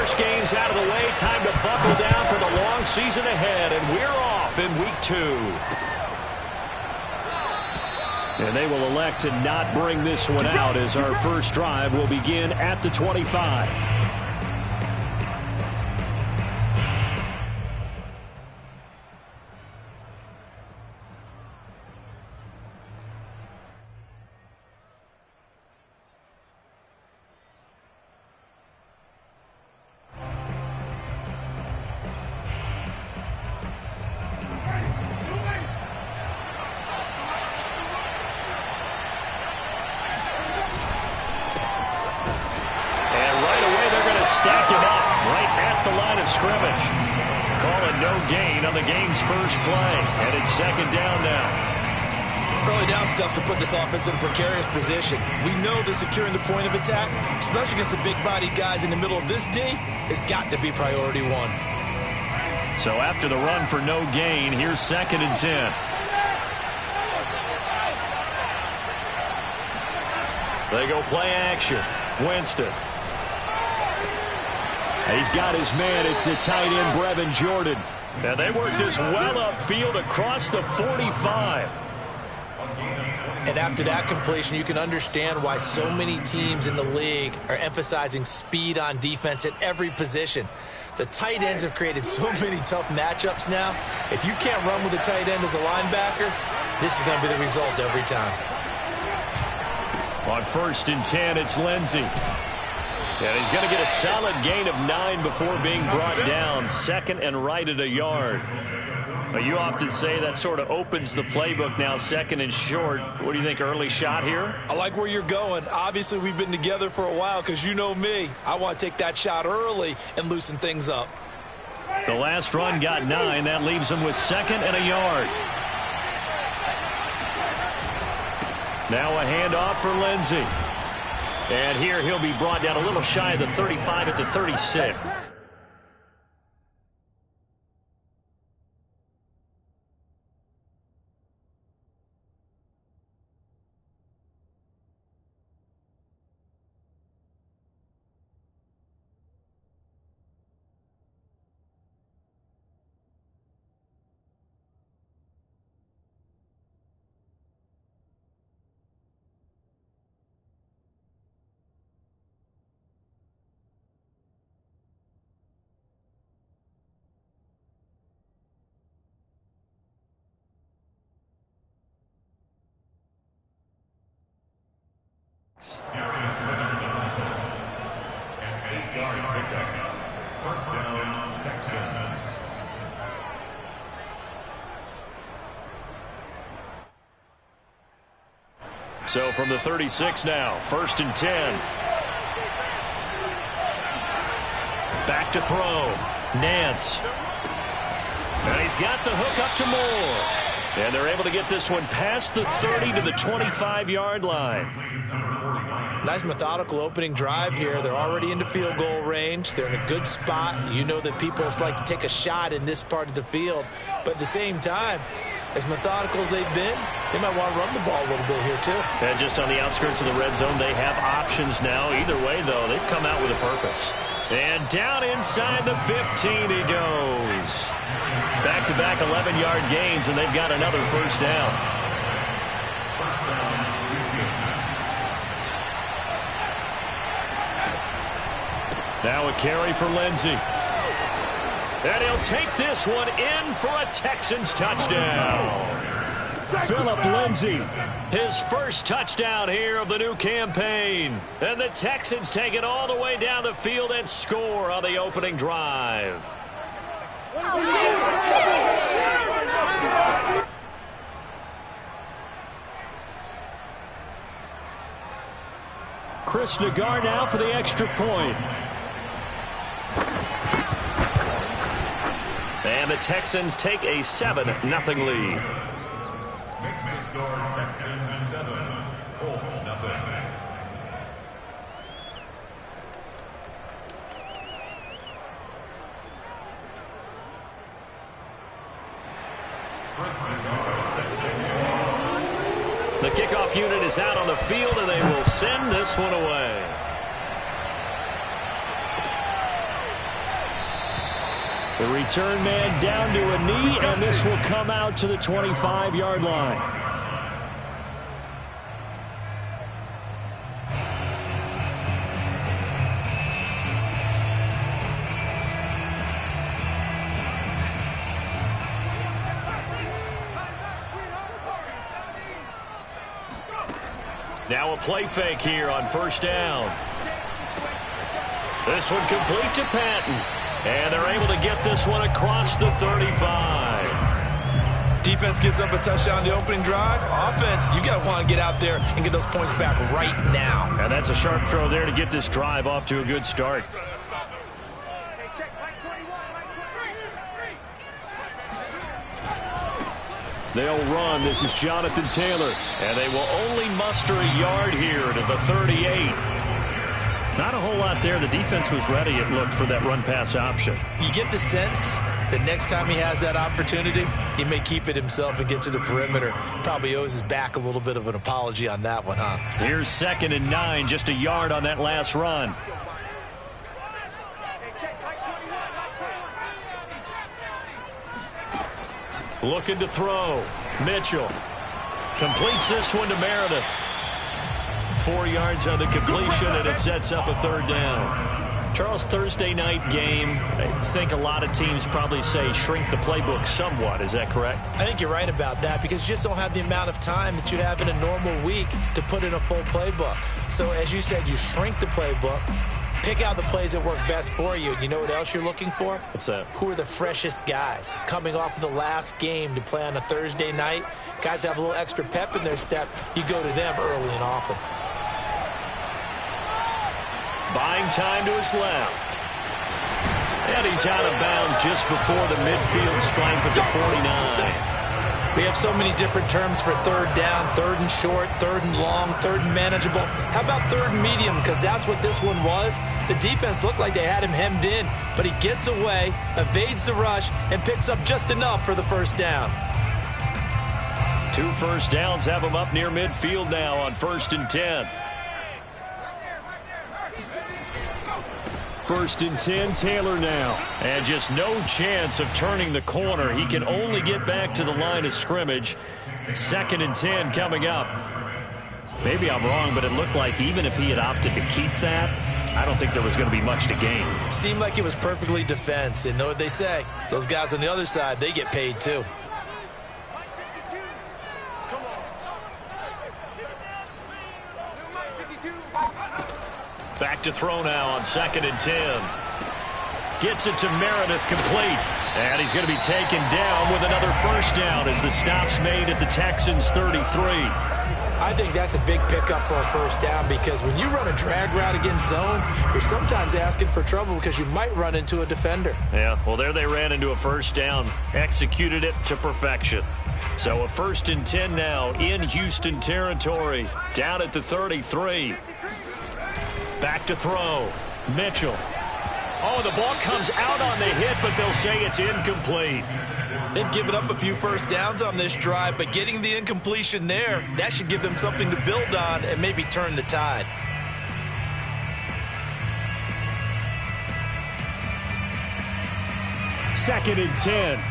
first game's out of the way. Time to buckle down for the long season ahead, and we're off in week 2. And they will elect to not bring this one out as our first drive will begin at the 25. Stack him up right at the line of scrimmage. Call it no gain on the game's first play. And it's second down now. Early down stuff to put this offense in a precarious position. We know that securing the point of attack, especially against the big-bodied guys in the middle of this D, has got to be priority 1. So after the run for no gain, here's second and 10. They go play action. Winston. He's got his man. It's the tight end, Brevin Jordan. And they work this well upfield across the 45. And after that completion, you can understand why so many teams in the league are emphasizing speed on defense at every position. The tight ends have created so many tough matchups now. If you can't run with a tight end as a linebacker, this is going to be the result every time. On first and 10, it's Lindsey. And he's going to get a solid gain of 9 before being brought down. Second and right at a yard. Well, you often say that sort of opens the playbook now, second and short. What do you think, early shot here? I like where you're going. Obviously, we've been together for a while because you know me. I want to take that shot early and loosen things up. The last run got 9. That leaves him with second and a yard. Now a handoff for Lindsey. And here he'll be brought down a little shy of the 35 at the 36. First down, Texans. So from the 36 now, first and 10. Back to throw. Nance. And he's got the hook up to Moore. And they're able to get this one past the 30 to the 25-yard line. Nice methodical opening drive here. They're already into field goal range. They're in a good spot. You know that people like to take a shot in this part of the field. But at the same time, as methodical as they've been, they might want to run the ball a little bit here too. And just on the outskirts of the red zone, they have options now. Either way, though, they've come out with a purpose. And down inside the 15 he goes. Back-to-back 11-yard gains, and they've got another first down. Now a carry for Lindsey. And he'll take this one in for a Texans touchdown. Phillip Lindsey, his first touchdown here of the new campaign. And the Texans take it all the way down the field and score on the opening drive. Chris Nagar now for the extra point. And the Texans take a 7-0 lead. Makes the score Texans 7, Colts 0. The kickoff unit is out on the field, and they will send this one away. The return man down to a knee, and this will come out to the 25-yard line. Now a play fake here on first down. This one complete to Patton. And they're able to get this one across the 35. Defense gives up a touchdown on the opening drive. Offense, you got to want to get out there and get those points back right now. And that's a sharp throw there to get this drive off to a good start. They'll run. This is Jonathan Taylor. And they will only muster a yard here to the 38. Not a whole lot there. The defense was ready, it looked, for that run-pass option. You get the sense that next time he has that opportunity, he may keep it himself and get to the perimeter. Probably owes his back a little bit of an apology on that one, huh? Here's 2nd and 9, just a yard on that last run. Looking to throw. Mitchell completes this one to Meredith. 4 yards on the completion, and it sets up a 3rd down. Charles, Thursday night game, I think a lot of teams probably say shrink the playbook somewhat. Is that correct? I think you're right about that because you just don't have the amount of time that you have in a normal week to put in a full playbook. So as you said, you shrink the playbook, pick out the plays that work best for you. You know what else you're looking for? What's that? Who are the freshest guys coming off of the last game to play on a Thursday night? Guys have a little extra pep in their step. You go to them early and often. Buying time to his left. And he's out of bounds just before the midfield stripe at the 49. We have so many different terms for 3rd down, 3rd and short, 3rd and long, 3rd and manageable. How about 3rd and medium? Because that's what this one was. The defense looked like they had him hemmed in, but he gets away, evades the rush, and picks up just enough for the 1st down. 2 first downs have him up near midfield now on 1st and 10. 1st and 10, Taylor now. And just no chance of turning the corner. He can only get back to the line of scrimmage. 2nd and 10 coming up. Maybe I'm wrong, but it looked like even if he had opted to keep that, I don't think there was going to be much to gain. Seemed like it was perfectly defense. And know what they say? Those guys on the other side, they get paid too. Back to throw now on 2nd and 10. Gets it to Meredith, complete. And he's going to be taken down with another 1st down as the stop's made at the Texans' 33. I think that's a big pickup for a 1st down because when you run a drag route against zone, you're sometimes asking for trouble because you might run into a defender. Yeah, well, there they ran into a 1st down. Executed it to perfection. So a 1st and 10 now in Houston territory. Down at the 33. Back to throw. Mitchell. Oh, the ball comes out on the hit, but they'll say it's incomplete. They've given up a few 1st downs on this drive, but getting the incompletion there, that should give them something to build on and maybe turn the tide. Second and 10.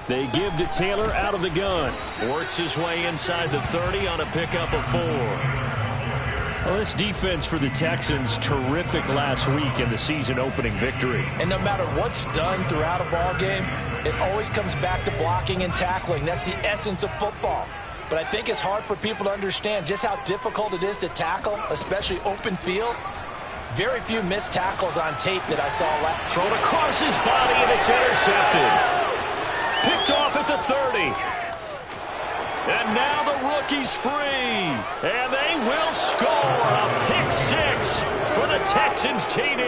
They give to Taylor out of the gun. Works his way inside the 30 on a pickup of 4. Well, this defense for the Texans, terrific last week in the season-opening victory. And no matter what's done throughout a ball game, it always comes back to blocking and tackling. That's the essence of football. But I think it's hard for people to understand just how difficult it is to tackle, especially open field. Very few missed tackles on tape that I saw last. Thrown across his body, and it's intercepted. Picked off at the 30. And now the rookie's free. And they will score a pick 6 for the Texans TD.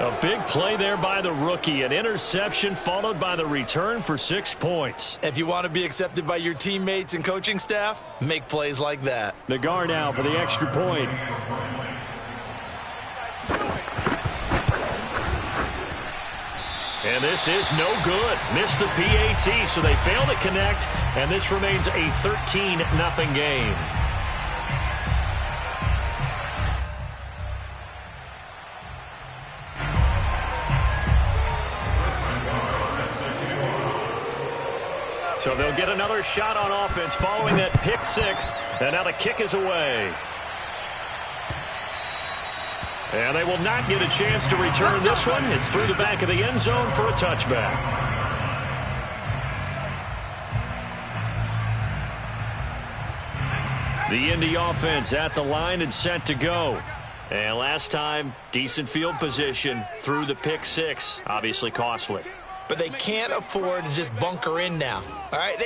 A big play there by the rookie. An interception followed by the return for 6 points. If you want to be accepted by your teammates and coaching staff, make plays like that. Nagar now for the extra point. And this is no good. Missed the PAT, so they fail to connect, and this remains a 13-0 game. So they'll get another shot on offense following that pick six. And now the kick is away. And they will not get a chance to return this one. It's through the back of the end zone for a touchback. The Indy offense at the line and set to go. And last time, decent field position through the pick six. Obviously costly. But they can't afford to just bunker in now. All right,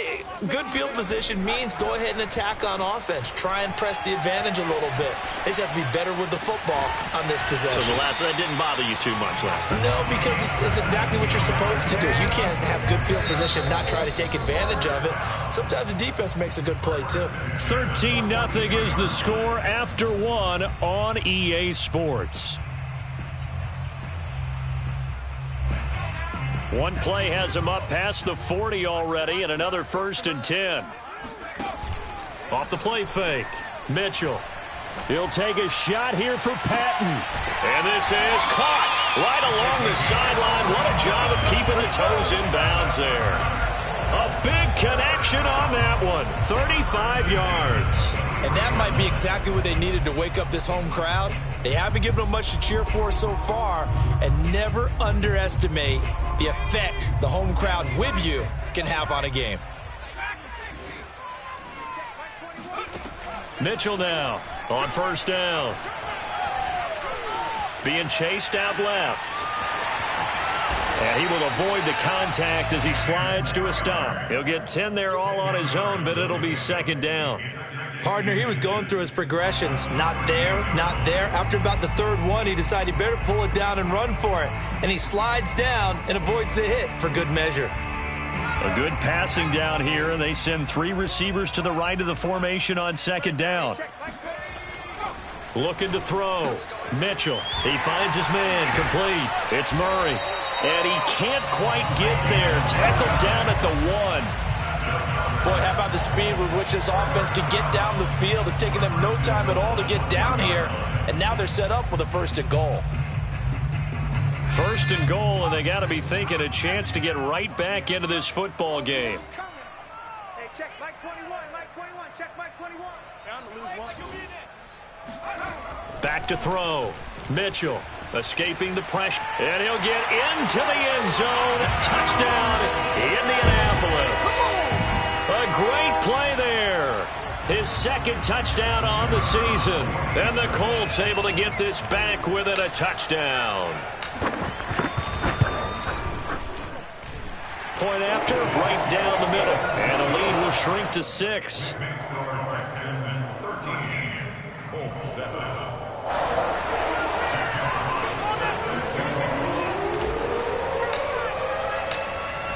good field position means go ahead and attack on offense. Try and press the advantage a little bit. They just have to be better with the football on this possession. So that didn't bother you too much last time? No, because it's exactly what you're supposed to do. You can't have good field position and not try to take advantage of it. Sometimes the defense makes a good play, too. 13-0 is the score after one on EA Sports. One play has him up past the 40 already, and another 1st and 10. Off the play fake, Mitchell. He'll take a shot here for Patton. And this is caught right along the sideline. What a job of keeping the toes in bounds there. A big connection on that one, 35 yards. And that might be exactly what they needed to wake up this home crowd. They haven't given them much to cheer for so far, and never underestimate the effect the home crowd with you can have on a game. Mitchell now on 1st down. Being chased out left. And he will avoid the contact as he slides to a stop. He'll get 10 there all on his own, but it'll be 2nd down. Partner, he was going through his progressions. Not there, not there. After about the 3rd one, he decided he better pull it down and run for it. And he slides down and avoids the hit for good measure. A good passing down here, and they send 3 receivers to the right of the formation on 2nd down. Looking to throw. Mitchell. He finds his man. Complete. It's Murray. And he can't quite get there. Tackled down at the 1. Boy, how about the speed with which this offense can get down the field? It's taken them no time at all to get down here. And now they're set up with a 1st and goal. 1st and goal, and they got to be thinking a chance to get right back into this football game. Hey, check Mike 21, Mike 21, check Mike 21. Down to lose one. Back to throw. Mitchell escaping the pressure. And he'll get into the end zone. Touchdown, Indianapolis. A great play there. His 2nd touchdown on the season. And the Colts able to get this back with it, a touchdown. Point after, right down the middle. And the lead will shrink to 6.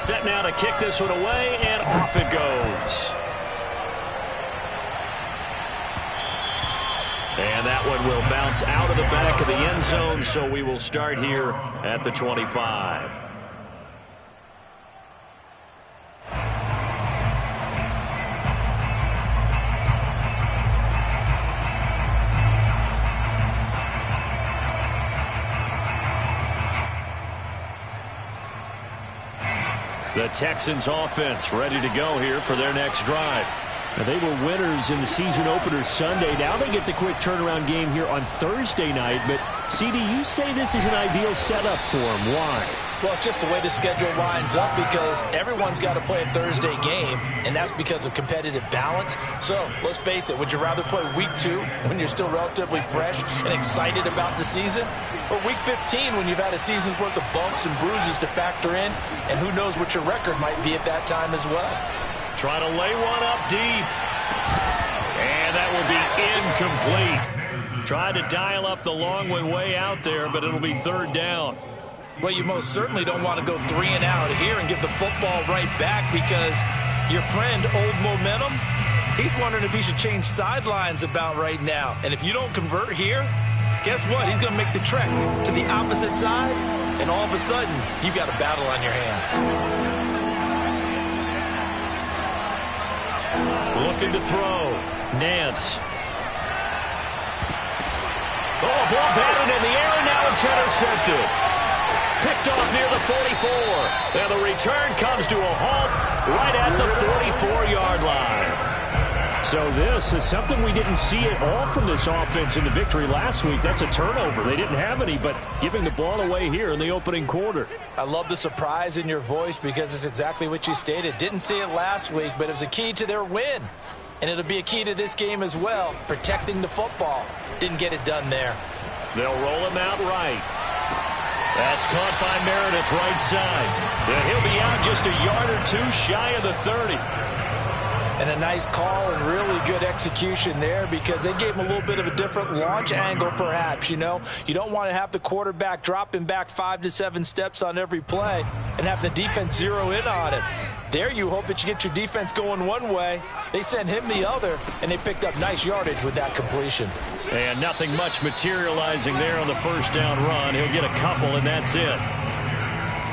Set now to kick this one away, and off it goes. And that one will bounce out of the back of the end zone, so we will start here at the 25. The Texans offense ready to go here for their next drive. Now, they were winners in the season opener Sunday. Now they get the quick turnaround game here on Thursday night. But, CD, you say this is an ideal setup for them. Why? Well, it's just the way the schedule lines up because everyone's got to play a Thursday game, and that's because of competitive balance. So, let's face it, would you rather play week 2 when you're still relatively fresh and excited about the season? Or week 15 when you've had a season's worth of bumps and bruises to factor in, and who knows what your record might be at that time as well. Try to lay one up deep. And that will be incomplete. Tried to dial up the long one way out there, but it'll be 3rd down. Well, you most certainly don't want to go 3 and out here and give the football right back because your friend, Old Momentum, he's wondering if he should change sidelines about right now. And if you don't convert here, guess what? He's going to make the trek to the opposite side, and all of a sudden, you've got a battle on your hands. Looking to throw. Nance. Oh, ball batted in the air, and now it's intercepted. Pick picked off near the 44. And the return comes to a halt right at the 44-yard line. So this is something we didn't see at all from this offense in the victory last week. That's a turnover. They didn't have any, but giving the ball away here in the opening quarter. I love the surprise in your voice because it's exactly what you stated. Didn't see it last week, but it was a key to their win. And it'll be a key to this game as well, protecting the football. Didn't get it done there. They'll roll him out right. That's caught by Meredith right side. Yeah, he'll be out just a yard or two shy of the 30. And a nice call and really good execution there because they gave him a little bit of a different launch angle perhaps, you know. You don't want to have the quarterback dropping back 5 to 7 steps on every play and have the defense zero in on him. There you hope that you get your defense going one way. They sent him the other, and they picked up nice yardage with that completion. And nothing much materializing there on the first down run. He'll get a couple, and that's it.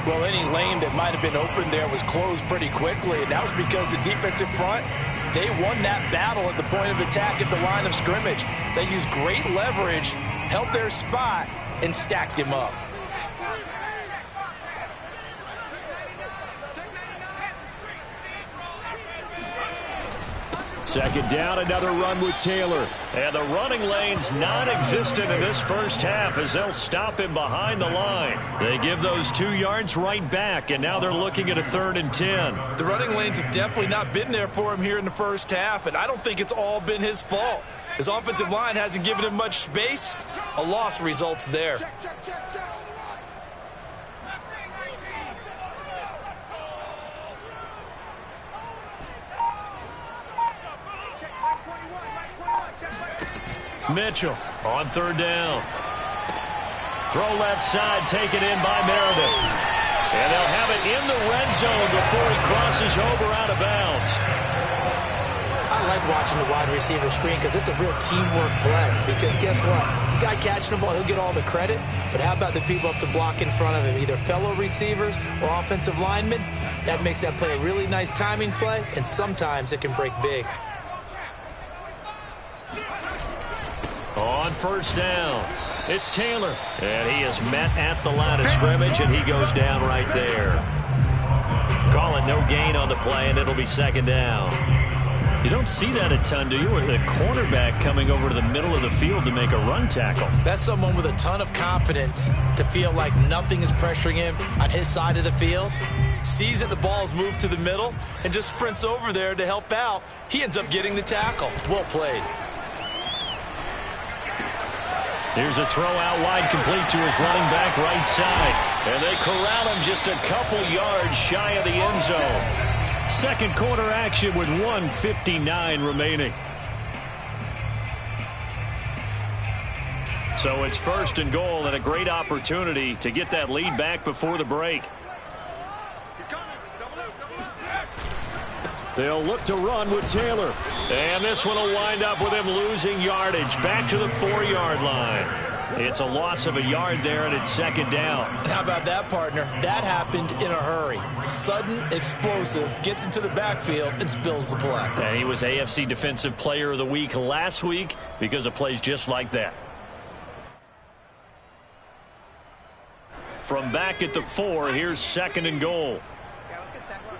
Well, any lane that might have been open there was closed pretty quickly, and that was because the defensive front, they won that battle at the point of attack at the line of scrimmage. They used great leverage, held their spot, and stacked him up. Second down, another run with Taylor. And the running lane's non-existent in this first half as they'll stop him behind the line. They give those 2 yards right back, and now they're looking at a 3rd and 10. The running lanes have definitely not been there for him here in the first half, and I don't think it's all been his fault. His offensive line hasn't given him much space. A loss results there. Check, check, check, check. Mitchell on 3rd down. Throw left side, taken in by Meredith. And they'll have it in the red zone before he crosses over out of bounds. I like watching the wide receiver screen because it's a real teamwork play. Because guess what? The guy catching the ball, he'll get all the credit. But how about the people up to block in front of him, either fellow receivers or offensive linemen? That makes that play a really nice timing play, and sometimes it can break big. On 1st down, it's Taylor. And he is met at the line of scrimmage, and he goes down right there. Call it no gain on the play, and it'll be 2nd down. You don't see that a ton, do you? Or the cornerback coming over to the middle of the field to make a run tackle. That's someone with a ton of confidence to feel like nothing is pressuring him on his side of the field. Sees that the ball's moved to the middle and just sprints over there to help out. He ends up getting the tackle. Well played. Here's a throw out wide, complete to his running back right side. And they corral him just a couple yards shy of the end zone. Second quarter action with 1:59 remaining. So it's 1st and goal and a great opportunity to get that lead back before the break. They'll look to run with Taylor. And this one will wind up with him losing yardage back to the 4-yard line. It's a loss of a yard there, and it's 2nd down. How about that, partner? That happened in a hurry. Sudden, explosive, gets into the backfield, and spills the play. And he was AFC Defensive Player of the Week last week because of plays just like that. From back at the 4, here's 2nd and goal. Yeah, let's get sack lunch.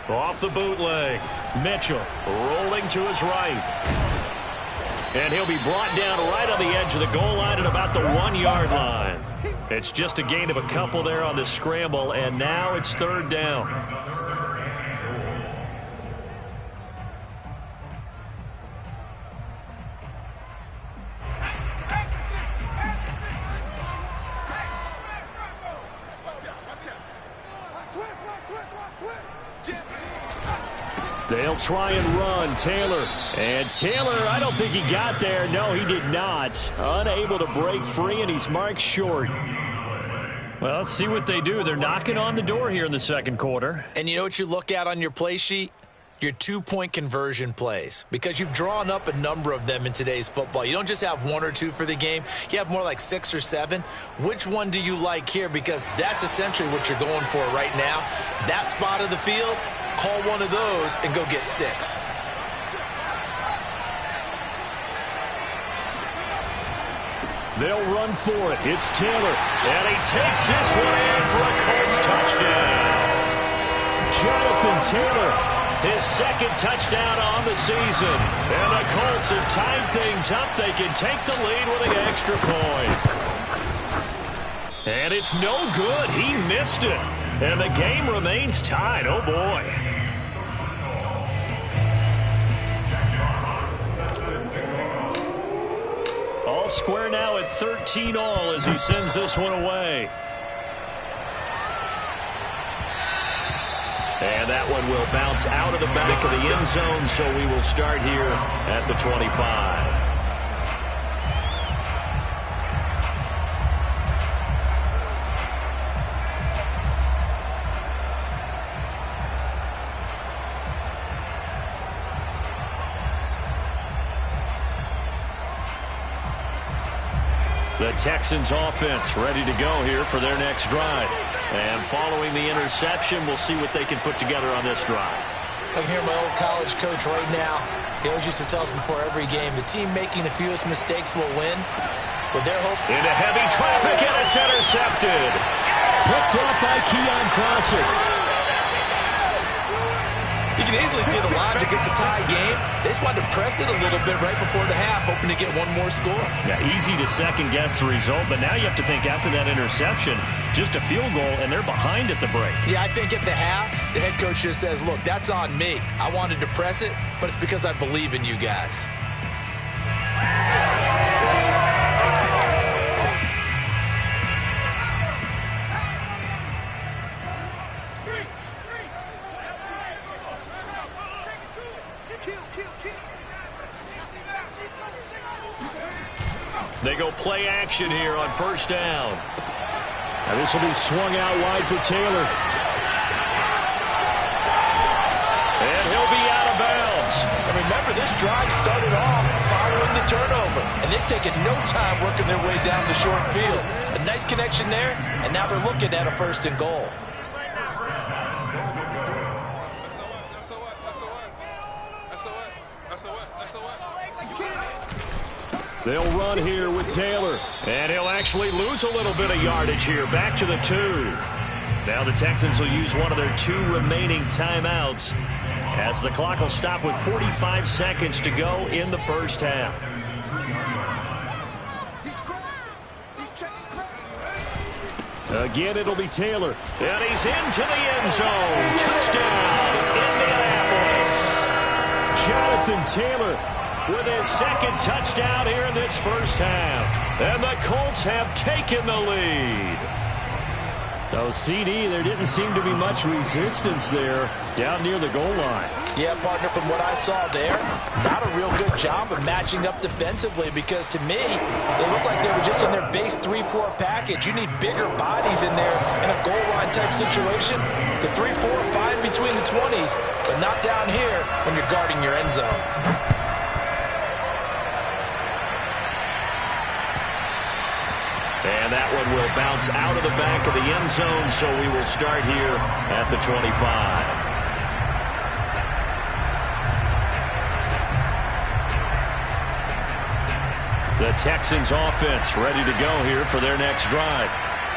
Off the bootleg, Mitchell rolling to his right. And he'll be brought down right on the edge of the goal line at about the 1-yard line. It's just a gain of a couple there on the scramble, and now it's 3rd down. They'll try and run. Taylor. And Taylor, I don't think he got there. No, he did not. Unable to break free, and he's marked short. Well, let's see what they do. They're knocking on the door here in the second quarter. And you know what you look at on your play sheet? Your 2-point conversion plays, because you've drawn up a number of them in today's football. You don't just have 1 or 2 for the game. You have more like 6 or 7. Which one do you like here? Because that's essentially what you're going for right now. That spot of the field, call one of those and go get 6. They'll run for it. It's Taylor. And he takes this one in for a Colts touchdown. Jonathan Taylor. His second touchdown on the season. And the Colts have tied things up. They can take the lead with an extra point. And it's no good. He missed it. And the game remains tied. Oh, boy. All square now at 13-all as he sends this one away. And that one will bounce out of the back of the end zone, so we will start here at the 25. The Texans offense ready to go here for their next drive. And following the interception, we'll see what they can put together on this drive. I can hear my old college coach right now. He always used to tell us before every game, the team making the fewest mistakes will win. But their hope... Into heavy traffic, and it's intercepted. Picked off by Keon Crosser. You can easily see the logic. It's a tie game. They just wanted to press it a little bit right before the half, hoping to get one more score. Yeah, easy to second-guess the result, but now you have to think after that interception, just a field goal, and they're behind at the break. Yeah, I think at the half, the head coach just says, look, that's on me. I wanted to press it, but it's because I believe in you guys. They go play action here on first down. Now this will be swung out wide for Taylor. And he'll be out of bounds. And remember, this drive started off following the turnover. And they've taken no time working their way down the short field. A nice connection there, and now they're looking at a first and goal. They'll run here with Taylor. And he'll actually lose a little bit of yardage here. Back to the 2. Now the Texans will use one of their 2 remaining timeouts as the clock will stop with 45 seconds to go in the first half. Again, it'll be Taylor. And he's into the end zone. Touchdown, Indianapolis. Jonathan Taylor with his second touchdown here in this first half. And the Colts have taken the lead. So, CD, there didn't seem to be much resistance there down near the goal line. Yeah, partner, from what I saw there, not a real good job of matching up defensively because, to me, they looked like they were just in their base 3-4 package. You need bigger bodies in there in a goal line type situation. The 3-4 fine between the 20s, but not down here when you're guarding your end zone. And that one will bounce out of the back of the end zone, so we will start here at the 25. The Texans offense ready to go here for their next drive.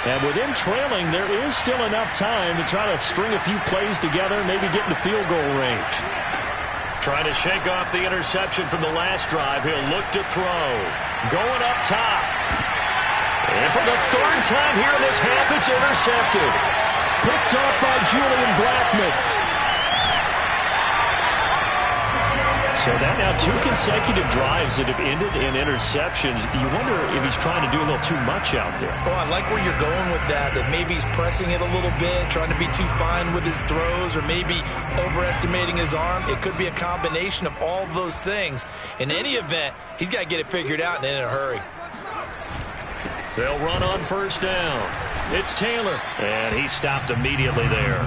And with them trailing, there is still enough time to try to string a few plays together, maybe get into field goal range. Trying to shake off the interception from the last drive. He'll look to throw. Going up top. And for the 3rd time here in this half, it's intercepted. Picked off by Julian Blackmon. So that now 2 consecutive drives that have ended in interceptions. You wonder if he's trying to do a little too much out there. Oh, I like where you're going with that maybe he's pressing it a little bit, trying to be too fine with his throws, or maybe overestimating his arm. It could be a combination of all those things. In any event, he's got to get it figured out and in a hurry. They'll run on first down. It's Taylor, and he stopped immediately there.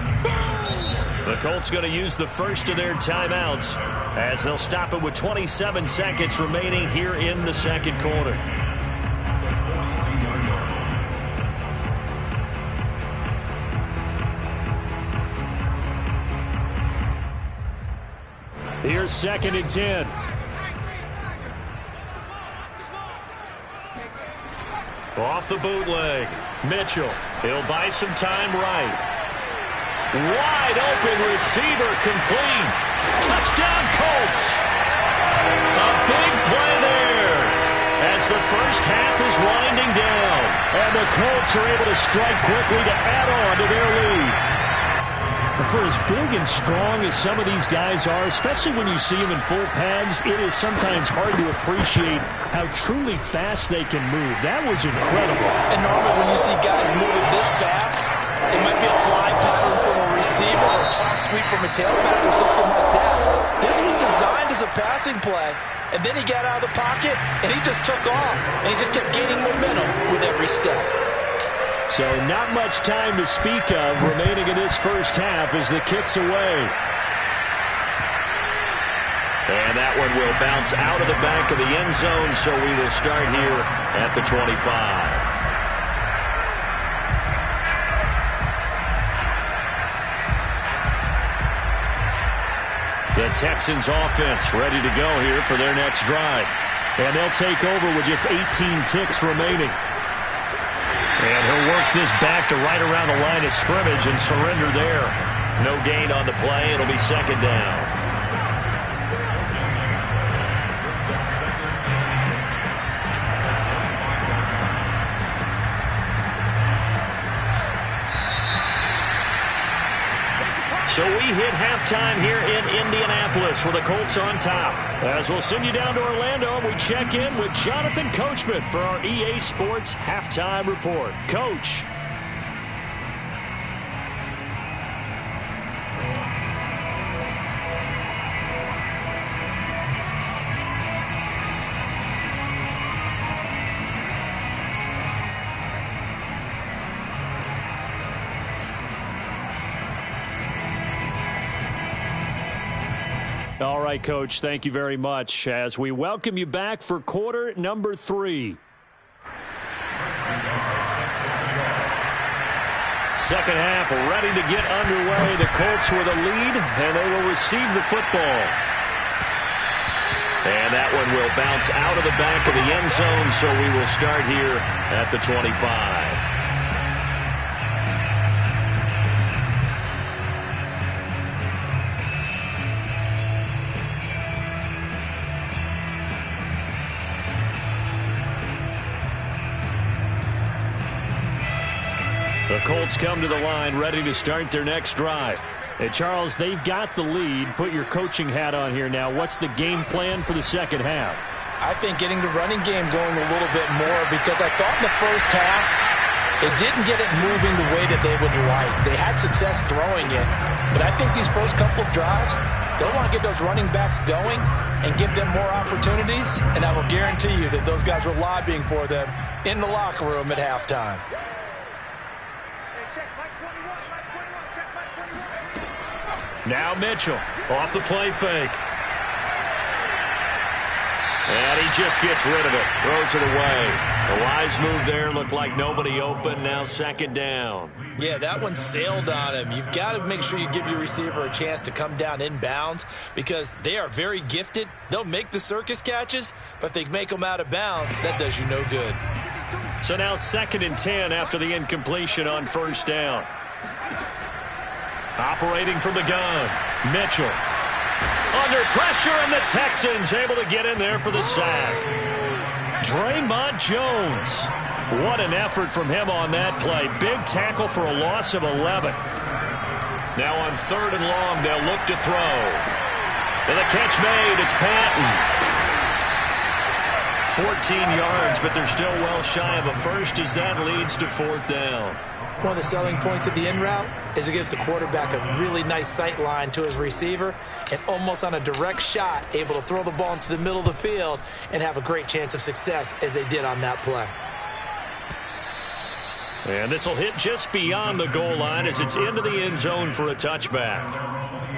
The Colts going to use the first of their timeouts as they'll stop it with 27 seconds remaining here in the second quarter. Here's 2nd and 10. Off the bootleg. Mitchell. He'll buy some time right. Wide open receiver complete. Touchdown Colts. A big play there as the first half is winding down. And the Colts are able to strike quickly to add on to their lead. For as big and strong as some of these guys are, especially when you see them in full pads, it is sometimes hard to appreciate how truly fast they can move. That was incredible. And normally when you see guys moving this fast, it might be a fly pattern from a receiver or a toss sweep from a tailback or something like that. This was designed as a passing play, and then he got out of the pocket, and he just took off, and he just kept gaining momentum with every step. So not much time to speak of remaining in this first half as the kick's away. And that one will bounce out of the back of the end zone, so we will start here at the 25. The Texans offense ready to go here for their next drive. And they'll take over with just 18 ticks remaining. And he'll work this back to right around the line of scrimmage and surrender there. No gain on the play. It'll be second down. So we hit halftime here in Indianapolis with the Colts on top. As we'll send you down to Orlando, we check in with Jonathan Coachman for our EA Sports Halftime Report. Coach. All right, Coach, thank you very much as we welcome you back for quarter number 3. Second half ready to get underway. The Colts with a lead, and they will receive the football. And that one will bounce out of the back of the end zone, so we will start here at the 25. The Colts come to the line ready to start their next drive. Hey, Charles, they've got the lead. Put your coaching hat on here now. What's the game plan for the second half? I think getting the running game going a little bit more, because I thought in the first half it didn't get it moving the way that they would like. They had success throwing it, but I think these first couple of drives, they'll want to get those running backs going and give them more opportunities, and I will guarantee you that those guys were lobbying for them in the locker room at halftime. Now Mitchell off the play fake. And he just gets rid of it. Throws it away. A wise move there. Looked like nobody open. Now second down. Yeah, that one sailed on him. You've got to make sure you give your receiver a chance to come down inbounds because they are very gifted. They'll make the circus catches, but if they make them out of bounds, that does you no good. So now 2nd and 10 after the incompletion on first down. Operating from the gun, Mitchell. Under pressure, and the Texans able to get in there for the sack. Draymond Jones. What an effort from him on that play. Big tackle for a loss of 11. Now on 3rd and long, they'll look to throw. And the catch made, it's Patton. 14 yards, but they're still well shy of a first as that leads to 4th down. One of the selling points of the in route is it gives the quarterback a really nice sight line to his receiver and almost on a direct shot able to throw the ball into the middle of the field and have a great chance of success as they did on that play. And this will hit just beyond the goal line as it's into the end zone for a touchback.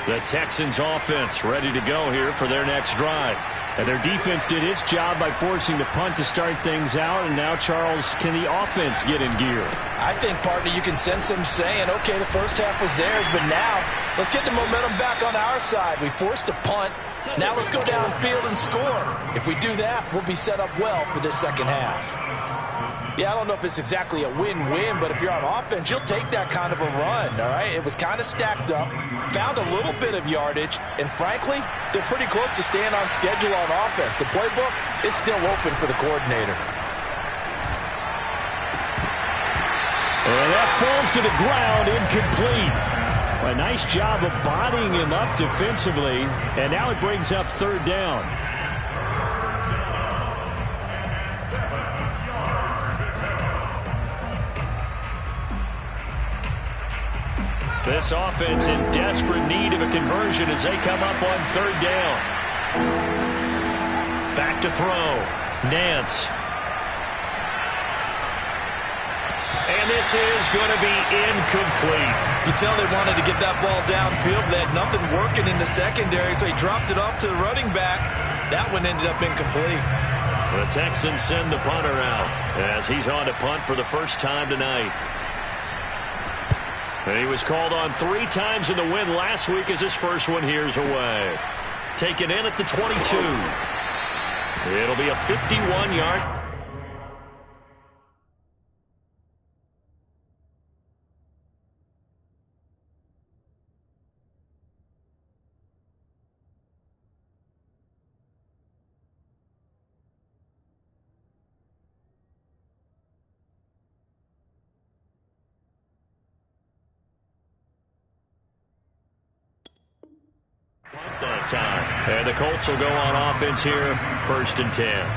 The Texans offense ready to go here for their next drive. And their defense did its job by forcing the punt to start things out. And now, Charles, can the offense get in gear? I think, partner, you can sense them saying, okay, the first half was theirs, but now let's get the momentum back on our side. We forced a punt. Now let's go downfield and score. If we do that, we'll be set up well for this second half. Yeah, I don't know if it's exactly a win-win, but if you're on offense, you'll take that kind of a run, all right? It was kind of stacked up, found a little bit of yardage, and frankly, they're pretty close to staying on schedule on offense. The playbook is still open for the coordinator. And that falls to the ground, incomplete. A nice job of bodying him up defensively, and now it brings up third down. This offense in desperate need of a conversion as they come up on third down. Back to throw. Nance. And this is going to be incomplete. You tell they wanted to get that ball downfield. They had nothing working in the secondary, so he dropped it off to the running back. That one ended up incomplete. The Texans send the punter out as he's on to punt for the first time tonight. And he was called on 3 times in the win last week as his first one here's away. Taken in at the 22. It'll be a 51-yard. That time. And the Colts will go on offense here, 1st and 10.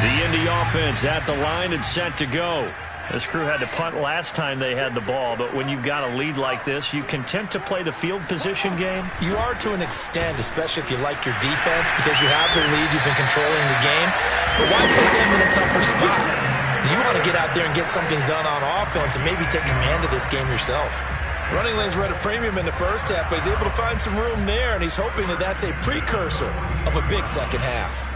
The Indy offense at the line and set to go. This crew had to punt last time they had the ball, but when you've got a lead like this, you content to play the field position game? You are to an extent, especially if you like your defense, because you have the lead, you've been controlling the game. But why put them in a tougher spot? You want to get out there and get something done on offense and maybe take command of this game yourself. Running lanes were at a premium in the first half, but he's able to find some room there, and he's hoping that that's a precursor of a big second half.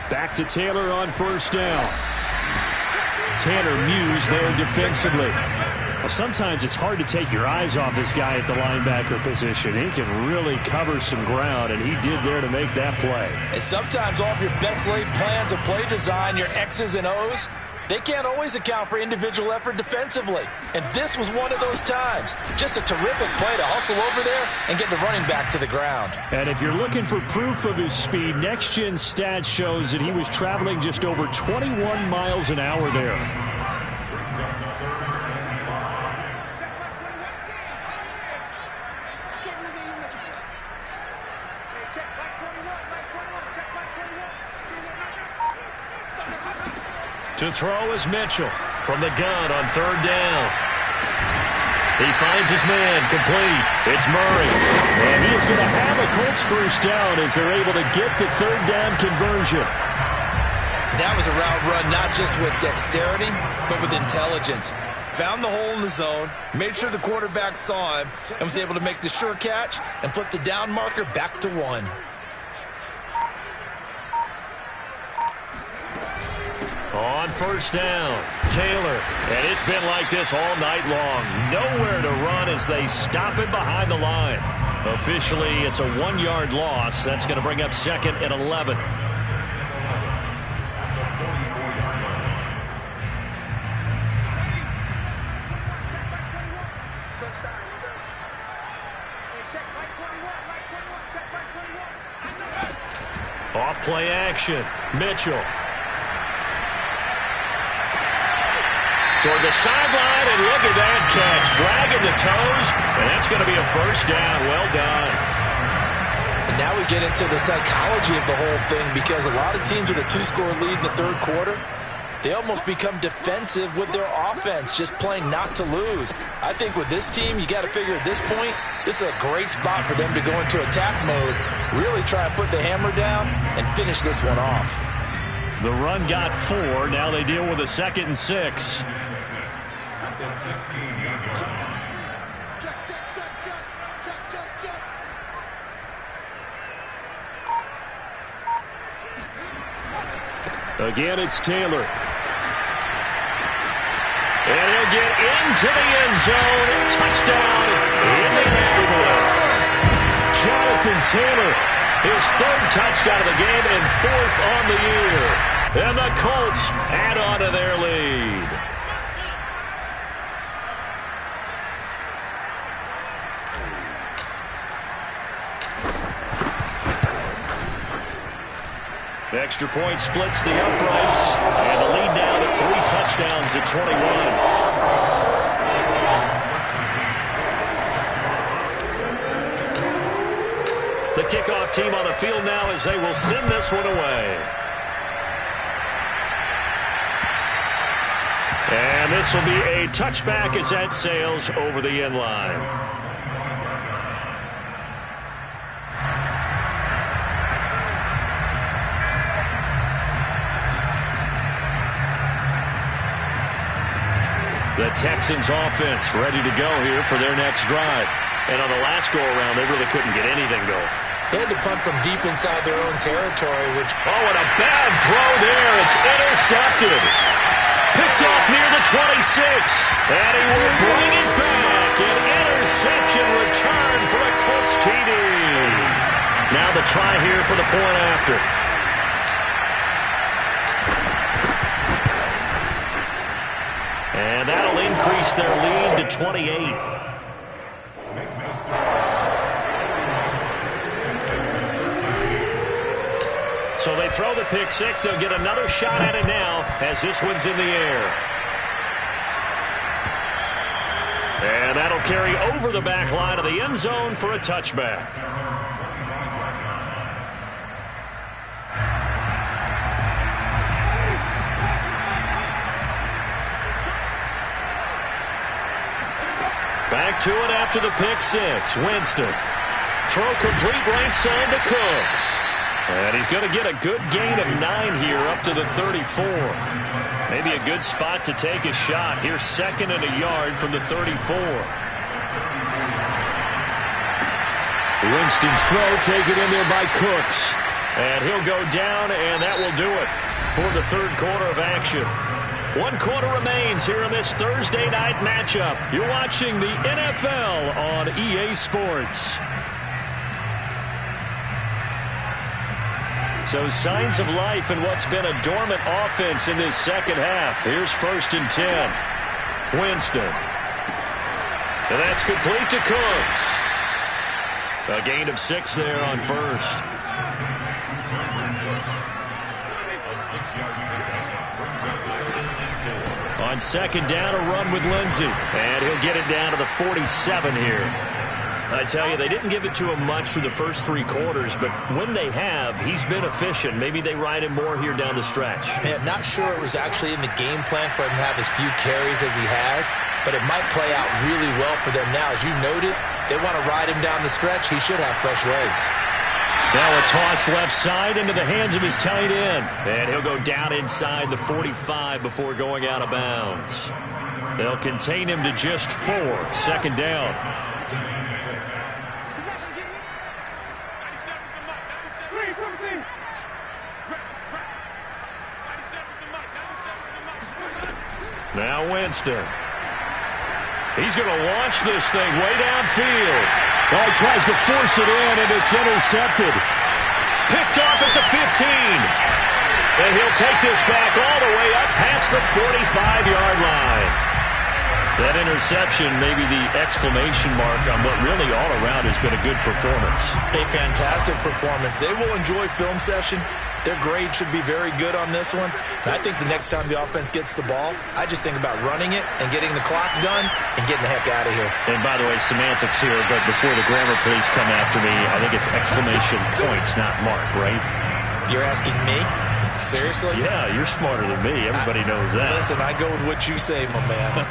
Back to Taylor on first down. Tanner Muse there defensively. Well, sometimes it's hard to take your eyes off this guy at the linebacker position. He can really cover some ground, and he did there to make that play. And sometimes all of your best laid plans of play design, your X's and O's, they can't always account for individual effort defensively. And this was one of those times. Just a terrific play to hustle over there and get the running back to the ground. And if you're looking for proof of his speed, Next Gen Stats shows that he was traveling just over 21 miles an hour there. To throw is Mitchell from the gun on third down. He finds his man complete. It's Murray. And he is going to have a Colts first down as they're able to get the third down conversion. That was a route run not just with dexterity, but with intelligence. Found the hole in the zone, made sure the quarterback saw him, and was able to make the sure catch and flip the down marker back to 1. On first down, Taylor. And it's been like this all night long. Nowhere to run as they stop him behind the line. Officially, it's a 1-yard loss. That's going to bring up 2nd and 11. Off play action. Mitchell. Toward the sideline, and look at that catch. Dragging the toes, and that's going to be a first down. Well done. And now we get into the psychology of the whole thing, because a lot of teams with a 2-score lead in the third quarter, they almost become defensive with their offense, just playing not to lose. I think with this team, you got to figure at this point, this is a great spot for them to go into attack mode, really try and put the hammer down and finish this one off. The run got 4. Now they deal with a 2nd and 6. Again, it's Taylor. And he'll get into the end zone. Touchdown, Indianapolis. Jonathan Taylor, his 3rd touchdown of the game and 4th on the year. And the Colts add on to their lead. Extra point splits the uprights, and the lead now to 3 touchdowns at 21. The kickoff team on the field now as they will send this one away. And this will be a touchback as that sails over the end line. The Texans offense ready to go here for their next drive. And on the last go-around, they really couldn't get anything going. They had to punt from deep inside their own territory, which... Oh, and a bad throw there. It's intercepted. Picked off near the 26. And he will bring it back. An interception return for a Colts TD. Now the try here for the point after. And that'll increase their lead to 28. So they throw the pick 6. They'll get another shot at it now as this one's in the air. And that'll carry over the back line of the end zone for a touchback. Back to it after the pick 6. Winston. Throw complete right side to Cooks. And he's going to get a good gain of 9 here up to the 34. Maybe a good spot to take a shot. Here's 2nd and a yard from the 34. Winston's throw taken in there by Cooks. And he'll go down, and that will do it for the third quarter of action. 1 quarter remains here in this Thursday night matchup. You're watching the NFL on EA Sports. So signs of life in what's been a dormant offense in this second half. Here's 1st and 10. Winston. And that's complete to Cooks. A gain of 6 there on 1st. On 2nd down, a run with Lindsey. And he'll get it down to the 47 here. I tell you, they didn't give it to him much through the first 3 quarters, but when they have, he's been efficient. Maybe they ride him more here down the stretch. Yeah, not sure it was actually in the game plan for him to have as few carries as he has, but it might play out really well for them now. As you noted, they want to ride him down the stretch. He should have fresh legs. Now a toss left side into the hands of his tight end. And he'll go down inside the 45 before going out of bounds. They'll contain him to just 4. 2nd down. Now Winston. He's going to launch this thing way downfield. Oh, he tries to force it in, and it's intercepted. Picked off at the 15. And he'll take this back all the way up past the 45-yard line. That interception may be the exclamation mark on what really all around has been a good performance. A fantastic performance. They will enjoy film session their grade should be very good on this one. And I think the next time the offense gets the ball, I just think about running it and getting the clock done and getting the heck out of here. And by the way, semantics here, but before the grammar police come after me, I think it's exclamation points, not mark, right? You're asking me? Seriously? Yeah, you're smarter than me. Everybody knows that. Listen, I go with what you say, my man.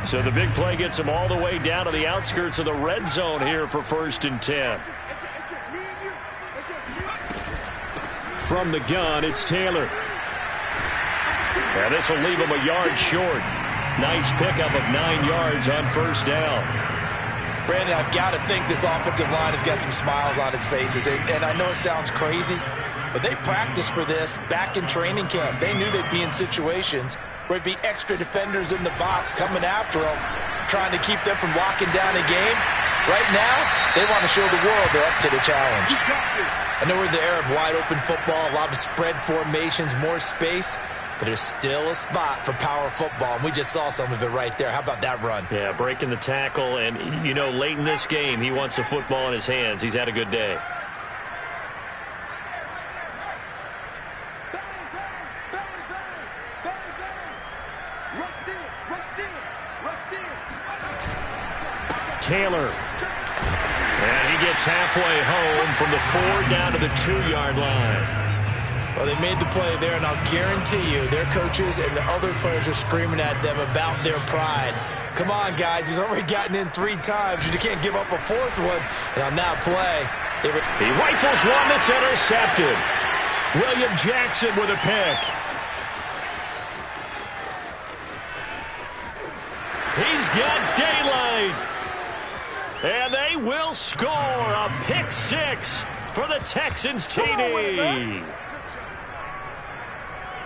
So the big play gets him all the way down to the outskirts of the red zone here for 1st and 10. From the gun, it's Taylor. And this will leave him a yard short. Nice pickup of 9 yards on 1st down. Brandon, I've got to think this offensive line has got some smiles on its faces. And I know it sounds crazy, but they practiced for this back in training camp. They knew they'd be in situations where it'd be extra defenders in the box coming after them, trying to keep them from locking down a game. Right now, they want to show the world they're up to the challenge. I know we're in the era of wide-open football, a lot of spread formations, more space, but there's still a spot for power football, and we just saw some of it right there. How about that run? Yeah, breaking the tackle, and, you know, late in this game, he wants the football in his hands. He's had a good day. Taylor. And he gets halfway home from the 4 down to the 2-yard line. Well, they made the play there, and I'll guarantee you their coaches and the other players are screaming at them about their pride. Come on, guys. He's already gotten in 3 times. You can't give up a 4th one. And on that play, he rifles one that's intercepted. William Jackson with a pick. He's got daylight. And they will score a pick 6 for the Texans TD.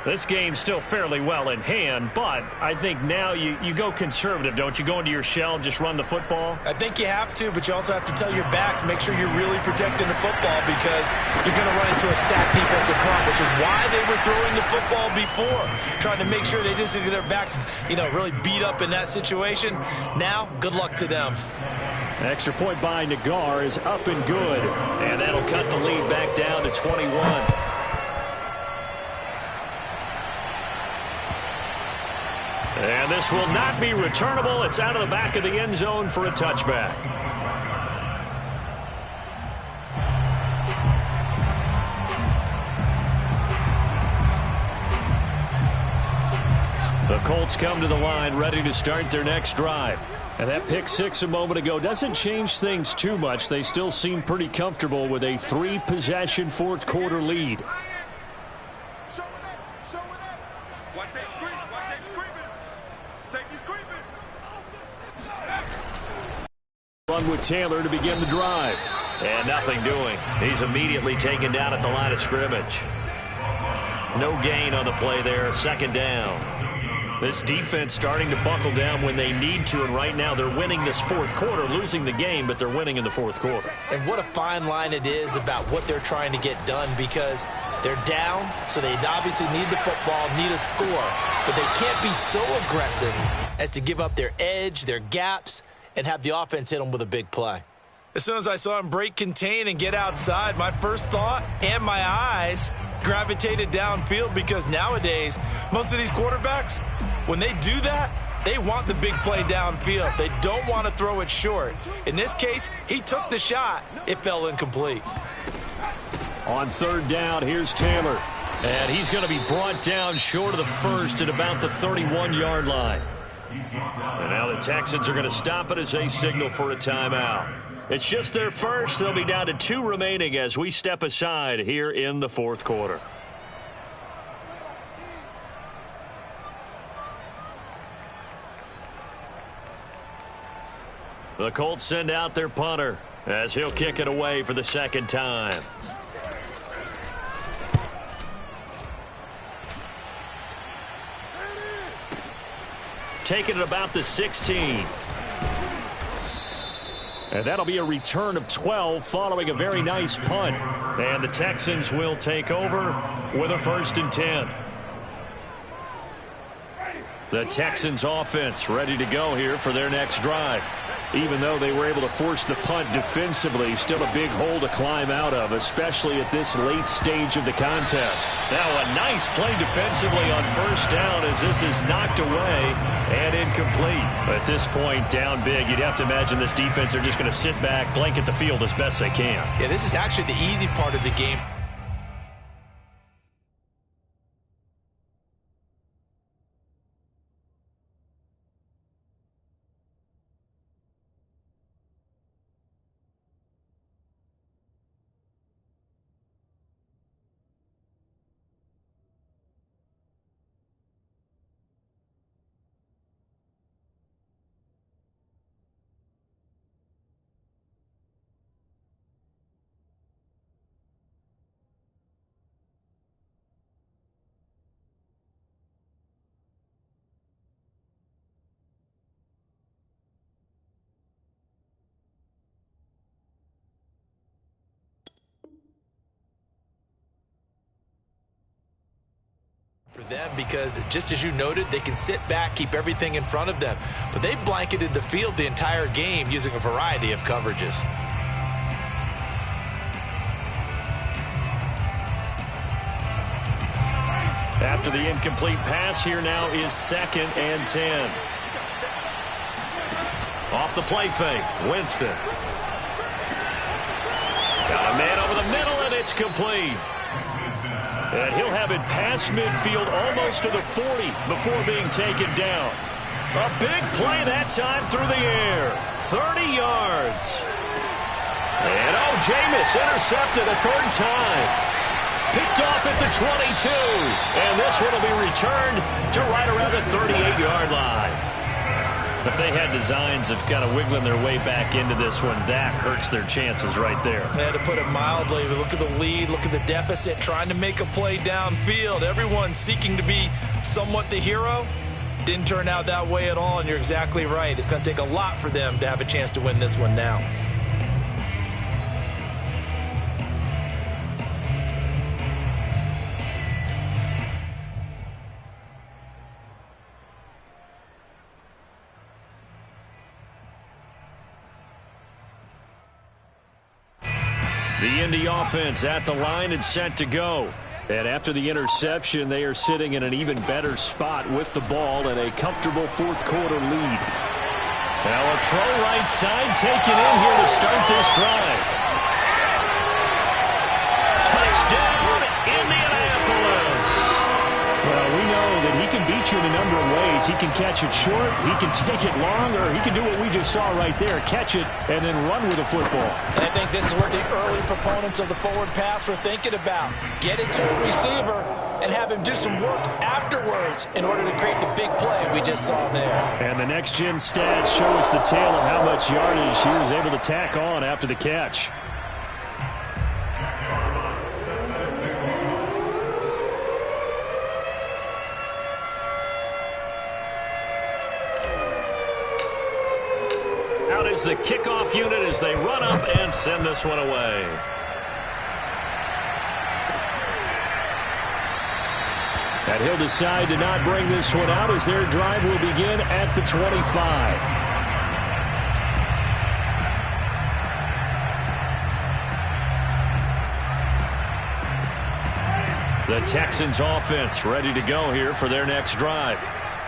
This game's still fairly well in hand, but I think now you go conservative, don't you? Go into your shell, just run the football? I think you have to, but you also have to tell your backs, make sure you're really protecting the football because you're going to run into a stacked defensive front, which is why they were throwing the football before, trying to make sure they just get their backs, really beat up in that situation. Now, good luck to them. Extra point by Nagar is up and good, and that'll cut the lead back down to 21. And this will not be returnable. It's out of the back of the end zone for a touchback. The Colts come to the line ready to start their next drive. And that pick 6 a moment ago doesn't change things too much. They still seem pretty comfortable with a 3-possession 4th quarter lead. Run with Taylor to begin the drive. And nothing doing. He's immediately taken down at the line of scrimmage. No gain on the play there. 2nd down. This defense starting to buckle down when they need to, and right now they're winning this 4th quarter, losing the game, but they're winning in the 4th quarter. And what a fine line it is about what they're trying to get done because they're down, so they obviously need the football, need a score, but they can't be so aggressive as to give up their edge, their gaps, and have the offense hit them with a big play. As soon as I saw him break contain and get outside, my first thought and my eyes gravitated downfield because nowadays, most of these quarterbacks, when they do that, they want the big play downfield. They don't want to throw it short. In this case, he took the shot. It fell incomplete. On 3rd down, here's Taylor. And he's going to be brought down short of the 1st at about the 31-yard line. And now the Texans are going to stop it as they signal for a timeout. It's just their first. They'll be down to 2 remaining as we step aside here in the 4th quarter. The Colts send out their punter as he'll kick it away for the 2nd time. Taking it about the 16. And that'll be a return of 12 following a very nice punt. And the Texans will take over with a 1st and 10. The Texans offense ready to go here for their next drive. Even though they were able to force the punt defensively, still a big hole to climb out of, especially at this late stage of the contest. Now a nice play defensively on first down as this is knocked away and incomplete. At this point, down big, you'd have to imagine this defense, they're just going to sit back, blanket the field as best they can. Yeah, this is actually the easy part of the game. For them, because just as you noted, they can sit back, keep everything in front of them. But they've blanketed the field the entire game using a variety of coverages. After the incomplete pass, here now is 2nd and 10. Off the play fake, Winston. Got a man over the middle, and it's complete. And he'll have it past midfield almost to the 40 before being taken down. A big play that time through the air. 30 yards. And Jameis intercepted a 3rd time. Picked off at the 22. And this one will be returned to right around the 38-yard line. If they had designs of kind of wiggling their way back into this one, that hurts their chances right there. They had to put it mildly. Look at the lead, look at the deficit, trying to make a play downfield. Everyone seeking to be somewhat the hero. Didn't turn out that way at all, and you're exactly right. It's going to take a lot for them to have a chance to win this one now. The Indy offense at the line and set to go. And after the interception, they are sitting in an even better spot with the ball and a comfortable 4th quarter lead. Now a throw right side taken in here to start this drive. Touchdown, Indianapolis. Well, we know that he can beat you in a number of ways. He can catch it short, he can take it long, or he can do what we just saw right there, catch it and then run with the football. And I think this is what the early proponents of the forward pass were thinking about. Get it to a receiver and have him do some work afterwards in order to create the big play we just saw there. And the next-gen stats show us the tale of how much yardage he was able to tack on after the catch. Out is the kickoff unit as they run up and send this one away. And he'll decide to not bring this one out as their drive will begin at the 25. The Texans offense ready to go here for their next drive.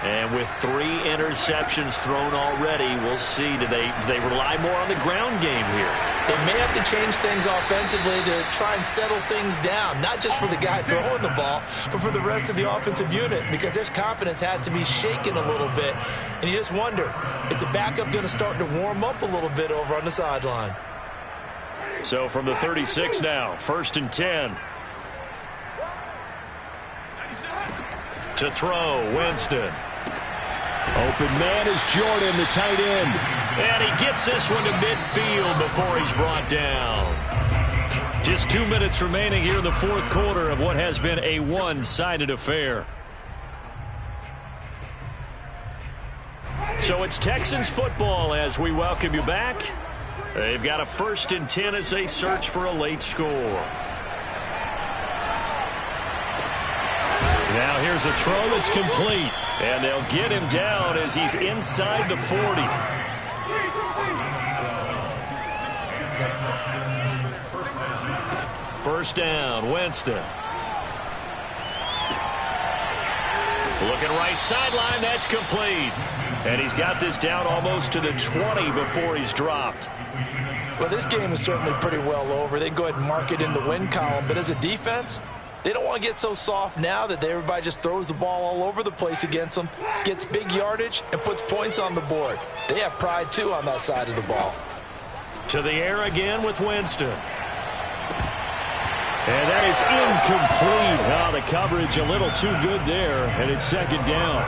And with 3 interceptions thrown already, we'll see. Do they rely more on the ground game here? They may have to change things offensively to try and settle things down, not just for the guy throwing the ball, but for the rest of the offensive unit, because their confidence has to be shaken a little bit. And you just wonder, is the backup going to start to warm up a little bit over on the sideline? So from the 36 now, 1st and 10. To throw, Winston. Open man is Jordan, the tight end. And he gets this one to midfield before he's brought down. Just 2 minutes remaining here in the 4th quarter of what has been a one-sided affair. So it's Texans football as we welcome you back. They've got a 1st and 10 as they search for a late score. Now here's a throw that's complete. And they'll get him down as he's inside the 40. first down. Winston. Looking right sideline. That's complete. And he's got this down almost to the 20 before he's dropped. Well, this game is certainly pretty well over. They can go ahead and mark it in the win column. But as a defense, they don't want to get so soft now that everybody just throws the ball all over the place against them, gets big yardage, and puts points on the board. They have pride, too, on that side of the ball. To the air again with Winston. And that is incomplete. Oh, the coverage a little too good there, and it's second down.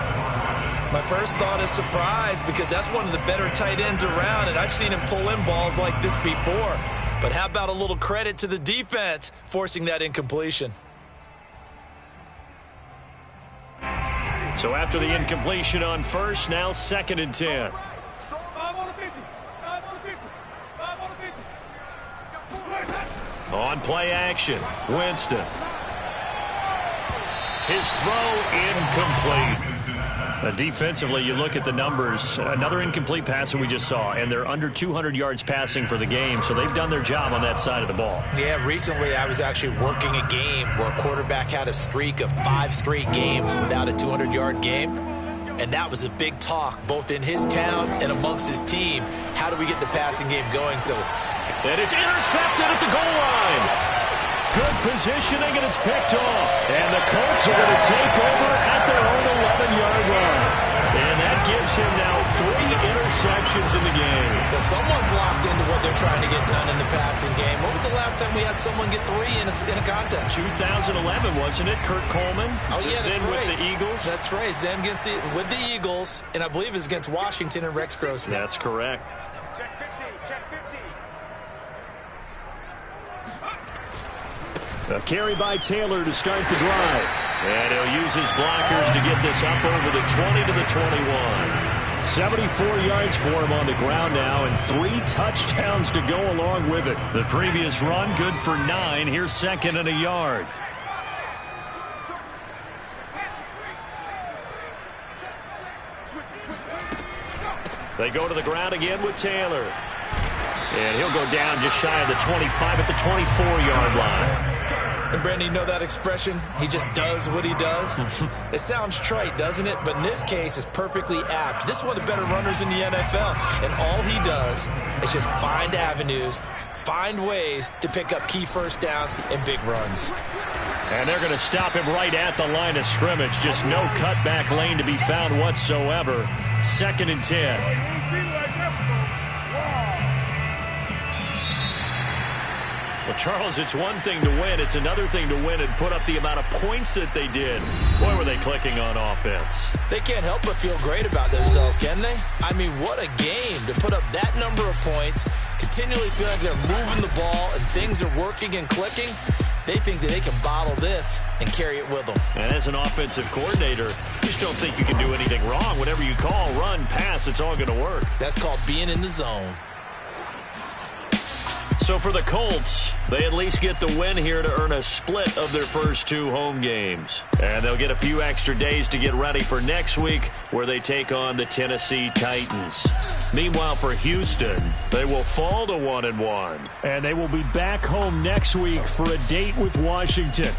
My first thought is surprise, because that's one of the better tight ends around, and I've seen him pull in balls like this before. But how about a little credit to the defense forcing that incompletion? So after the incompletion on first, now 2nd and 10. On play action, Winston. His throw incomplete. Defensively, you look at the numbers. Another incomplete pass that we just saw, and they're under 200 yards passing for the game, so they've done their job on that side of the ball. Yeah, recently I was actually working a game where a quarterback had a streak of 5 straight games without a 200-yard game, and that was a big talk both in his town and amongst his team. How do we get the passing game going? And it's intercepted at the goal line. Good positioning, and it's picked off. And the Colts are going to take over at their own 11-yard line. And that gives him now 3 interceptions in the game. Well, someone's locked into what they're trying to get done in the passing game. When was the last time we had someone get 3 in a contest? 2011, wasn't it? Kurt Coleman? Oh, yeah, that's then right. With the Eagles? That's right. It's then with the Eagles, and I believe it's against Washington and Rex Grossman. That's correct. Check 50, check 50. A carry by Taylor to start the drive. And he'll use his blockers to get this up over the 20 to the 21. 74 yards for him on the ground now, and 3 touchdowns to go along with it. The previous run, good for 9. Here's 2nd and a yard. They go to the ground again with Taylor. And he'll go down just shy of the 25 at the 24-yard line. And, Brandon, you know that expression? He just does what he does? It sounds trite, doesn't it? But in this case, it's perfectly apt. This is one of the better runners in the NFL. And all he does is just find avenues, find ways to pick up key first downs and big runs. And they're going to stop him right at the line of scrimmage. Just no cutback lane to be found whatsoever. 2nd and 10. Well, Charles, it's one thing to win. It's another thing to win and put up the amount of points that they did. Boy, were they clicking on offense. They can't help but feel great about themselves, can they? I mean, what a game to put up that number of points, continually feel like they're moving the ball and things are working and clicking. They think that they can bottle this and carry it with them. And as an offensive coordinator, you just don't think you can do anything wrong. Whatever you call, run, pass, it's all going to work. That's called being in the zone. So for the Colts, they at least get the win here to earn a split of their first 2 home games. And they'll get a few extra days to get ready for next week, where they take on the Tennessee Titans. Meanwhile, for Houston, they will fall to 1-1. And they will be back home next week for a date with Washington.